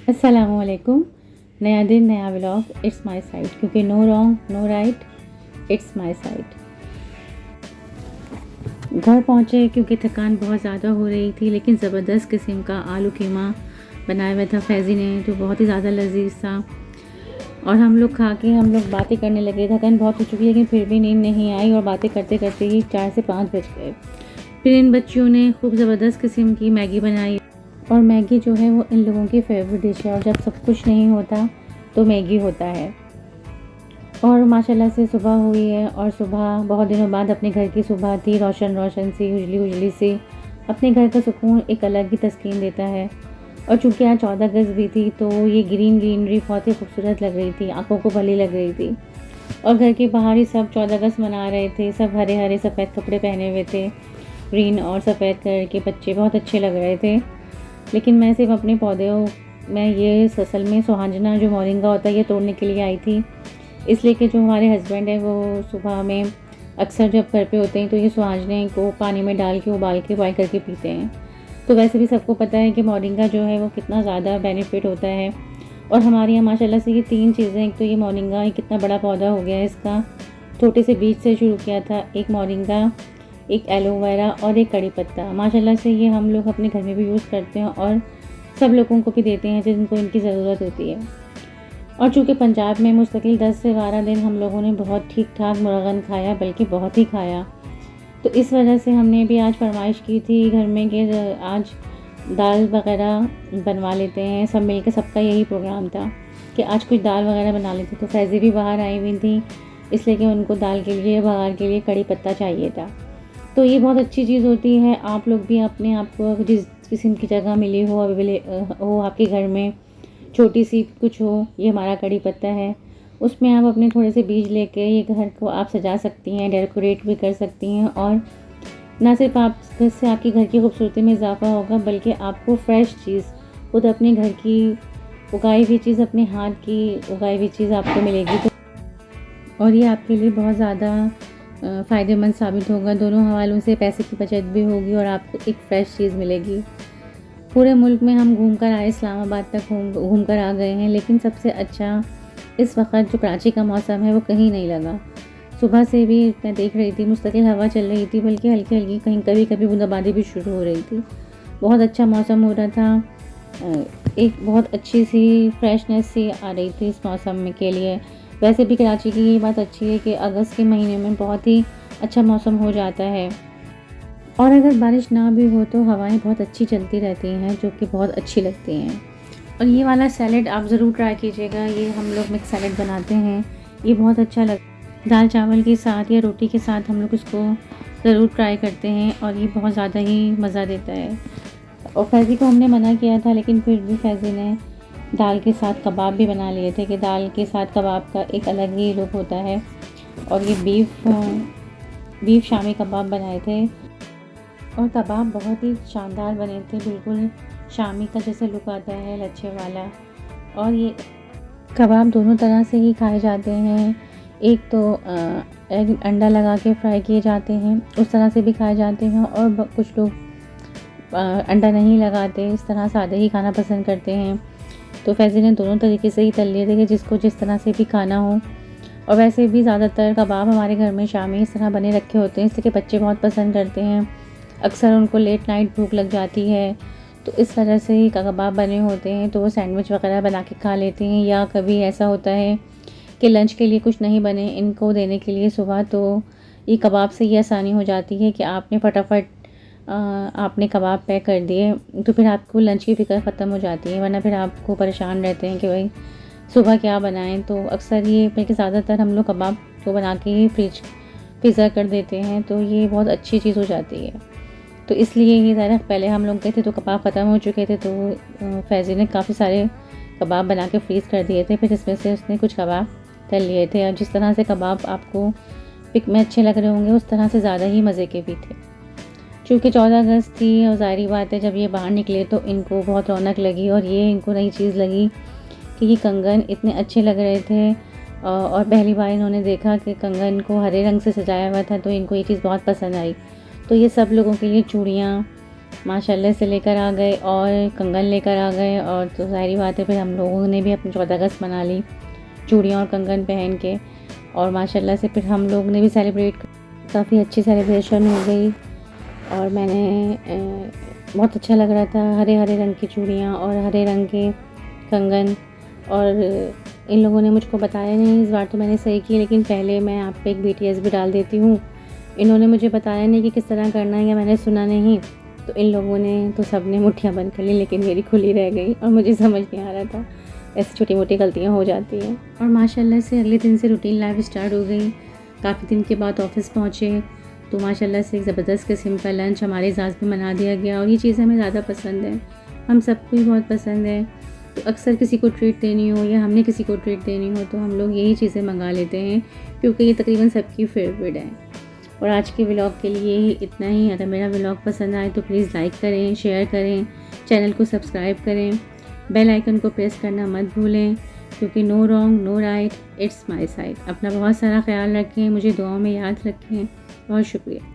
अस्सलामुअलैकुम। नया दिन नया व्लॉग, इट्स माय साइड, क्योंकि no wrong no right, it's my side. घर पहुँचे क्योंकि थकान बहुत ज़्यादा हो रही थी, लेकिन ज़बरदस्त किस्म का आलू कीमा बनाया हुआ था फैज़ी ने, जो बहुत ही ज़्यादा लजीज था। और हम लोग खा के हम लोग बातें करने लगे। थकान बहुत हो चुकी है, लेकिन फिर भी नींद नहीं आई और बातें करते करते ही 4 से 5 बज गए। फिर इन बच्चियों ने खूब ज़बरदस्त किस्म की मैगी बनाई, और मैगी जो है वो इन लोगों की फेवरेट डिश है, और जब सब कुछ नहीं होता तो मैगी होता है। और माशाल्लाह से सुबह हुई है, और सुबह बहुत दिनों बाद अपने घर की सुबह थी, रोशन रोशन सी, उजली उजली सी। अपने घर का सुकून एक अलग ही तस्कीन देता है। और चूँकि आज 14 अगस्त भी थी, तो ये ग्रीनरी बहुत ही खूबसूरत लग रही थी, आंखों को भली लग रही थी। और घर के बाहर ही सब 14 अगस्त मना रहे थे, सब हरे हरे सफ़ेद कपड़े पहने हुए थे, ग्रीन और सफ़ेद कलर के बच्चे बहुत अच्छे लग रहे थे। लेकिन मैं सिर्फ अपने पौधों में ये असल में सुहांजना जो मोरिंगा होता है ये तोड़ने के लिए आई थी, इसलिए कि जो हमारे हस्बैंड है वो सुबह में अक्सर जब घर पे होते हैं तो ये सुहांजने को पानी में डाल के उबाल करके पीते हैं। तो वैसे भी सबको पता है कि मोरिंगा जो है वो कितना ज़्यादा बेनिफिट होता है। और हमारे यहाँ माशाल्लाह से ये 3 चीज़ें, एक तो ये मोरिंगा, ये कितना बड़ा पौधा हो गया है इसका, छोटे से बीज से शुरू किया था, एक मोरिंगा, एक एलोवेरा और एक कड़ी पत्ता। माशाल्लाह से ये हम लोग अपने घर में भी यूज़ करते हैं और सब लोगों को भी देते हैं जिनको इनकी ज़रूरत होती है। और चूँकि पंजाब में मुस्तकिल 10 से 12 दिन हम लोगों ने बहुत ठीक ठाक मुर्गन खाया, बल्कि बहुत ही खाया, तो इस वजह से हमने भी आज फरमाइश की थी घर में कि आज दाल वगैरह बनवा लेते हैं। सब मिलकर सबका यही प्रोग्राम था कि आज कुछ दाल वगैरह बना लेते। तो फैज़ी भी बाहर आई हुई थी, इसलिए कि उनको दाल के लिए, बघार के लिए कड़ी पत्ता चाहिए था। तो ये बहुत अच्छी चीज़ होती है। आप लोग भी अपने आप को जिस किस्म की जगह मिली हो, हो आपके घर में, छोटी सी कुछ हो, ये हमारा कड़ी पत्ता है, उसमें आप अपने थोड़े से बीज लेके ये घर को आप सजा सकती हैं, डेकोरेट भी कर सकती हैं। और ना सिर्फ आप घर से आपकी घर की खूबसूरती में इजाफा होगा, बल्कि आपको फ्रेश चीज़, खुद अपने घर की उगाई हुई चीज़, अपने हाथ की उगाई हुई चीज़ आपको मिलेगी। तो और ये आपके लिए बहुत ज़्यादा फ़ायदेमंद साबित होगा। दोनों हवालों से पैसे की बचत भी होगी और आपको एक फ़्रेश चीज़ मिलेगी। पूरे मुल्क में हम घूम कर आए, इस्लामाबाद तक घूम कर आ गए हैं, लेकिन सबसे अच्छा इस वक्त जो कराची का मौसम है वो कहीं नहीं लगा। सुबह से भी मैं देख रही थी, मुस्तकिल हवा चल रही थी, बल्कि हल्की हल्की कहीं कभी कभी बूंदाबांदी भी शुरू हो रही थी। बहुत अच्छा मौसम हो रहा था, एक बहुत अच्छी सी फ्रेशनेस सी आ रही थी इस मौसम में के लिए। वैसे भी कराची की ये बात अच्छी है कि अगस्त के महीने में बहुत ही अच्छा मौसम हो जाता है, और अगर बारिश ना भी हो तो हवाएं बहुत अच्छी चलती रहती हैं, जो कि बहुत अच्छी लगती हैं। और ये वाला सैलेड आप ज़रूर ट्राई कीजिएगा। ये हम लोग मिक्स सैलेड बनाते हैं, ये बहुत अच्छा दाल चावल के साथ या रोटी के साथ हम लोग इसको ज़रूर ट्राई करते हैं, और ये बहुत ज़्यादा ही मज़ा देता है। और फैज़ी को हमने मना किया था, लेकिन फिर भी फैज़ी ने दाल के साथ कबाब भी बना लिए थे, कि दाल के साथ कबाब का एक अलग ही लुक होता है। और ये बीफ शामी कबाब बनाए थे, और कबाब बहुत ही शानदार बने थे, बिल्कुल शामी का जैसे लुक आता है, लच्छे वाला। और ये कबाब दोनों तरह से ही खाए जाते हैं। एक तो एग अंडा लगा के फ्राई किए जाते हैं, उस तरह से भी खाए जाते हैं, और कुछ लोग अंडा नहीं लगाते, इस तरह सादे ही खाना पसंद करते हैं। तो फैज़ी ने दोनों तरीके से ही तल लिए थे कि जिसको जिस तरह से भी खाना हो। और वैसे भी ज़्यादातर कबाब हमारे घर में शामी इस तरह बने रखे होते हैं, इसलिए कि बच्चे बहुत पसंद करते हैं। अक्सर उनको लेट नाइट भूख लग जाती है, तो इस वजह से ही कबाब बने होते हैं, तो वो सैंडविच वगैरह बना के खा लेते हैं। या कभी ऐसा होता है कि लंच के लिए कुछ नहीं बने इनको देने के लिए सुबह, तो ये कबाब से ये आसानी हो जाती है कि आपने फटाफट आपने कबाब पैक कर दिए, तो फिर आपको लंच की फ़िक्र ख़त्म हो जाती है। वरना फिर आपको परेशान रहते हैं कि भाई सुबह क्या बनाएं। तो अक्सर ये बल्कि ज़्यादातर हम लोग कबाब को बना के ही फ्रीज़र कर देते हैं, तो ये बहुत अच्छी चीज़ हो जाती है। तो इसलिए ये ज़रा पहले हम लोग गए थे तो कबाब ख़त्म हो चुके थे, तो फैज़ी ने काफ़ी सारे कबाब बना के फ्रीज़ कर दिए थे। फिर इसमें से उसने कुछ कबाब तल लिए थे, और जिस तरह से कबाब आपको पिक में अच्छे लग रहे होंगे, उस तरह से ज़्यादा ही मज़े के भी थे। चूँकि 14 अगस्त थी, और ज़ाहिर बात है जब ये बाहर निकले तो इनको बहुत रौनक लगी, और ये इनको नई चीज़ लगी कि ये कंगन इतने अच्छे लग रहे थे। और पहली बार इन्होंने देखा कि कंगन को हरे रंग से सजाया हुआ था, तो इनको ये चीज़ बहुत पसंद आई। तो ये सब लोगों के लिए चूड़ियाँ माशाल्लाह से लेकर आ गए और कंगन लेकर आ गए। और तो ज़ाहिर बात है फिर हम लोगों ने भी अपनी 14 अगस्त मना ली चूड़ियाँ और कंगन पहन के। और माशाल्लाह से फिर हम लोग ने भी सेलिब्रेट, काफ़ी अच्छी सेलिब्रेशन हो गई। और मैंने बहुत अच्छा लग रहा था, हरे हरे रंग की चूड़ियाँ और हरे रंग के कंगन। और इन लोगों ने मुझको बताया नहीं, इस बार तो मैंने सही की, लेकिन पहले मैं आप पे एक BTS भी डाल देती हूँ। इन्होंने मुझे बताया नहीं कि किस तरह करना है, या मैंने सुना नहीं, तो इन लोगों ने तो सब ने मुट्ठियाँ बंद कर ली, लेकिन मेरी खुली रह गई और मुझे समझ नहीं आ रहा था। ऐसी छोटी मोटी गलतियाँ हो जाती हैं। और माशाल्लाह से अगले दिन से रूटीन लाइफ स्टार्ट हो गई। काफ़ी दिन के बाद ऑफिस पहुँचे तो माशाल्लाह से एक ज़बरदस्त किस्म का लंच हमारे साथ में बना दिया गया। और ये चीज़ हमें ज़्यादा पसंद है, हम सबको ही बहुत पसंद है। तो अक्सर किसी को ट्रीट देनी हो या हमने किसी को ट्रीट देनी हो तो हम लोग यही चीज़ें मंगा लेते हैं, क्योंकि ये तकरीबन सबकी फेवरेट है। और आज के व्लॉग के लिए ही इतना ही। अगर मेरा व्लॉग पसंद आए तो प्लीज़ लाइक करें, शेयर करें, चैनल को सब्सक्राइब करें, बेल आइकन को प्रेस करना मत भूलें, क्योंकि no wrong no right, it's my side. अपना बहुत सारा ख्याल रखें, मुझे दुआओं में याद रखें। बहुत शुक्रिया।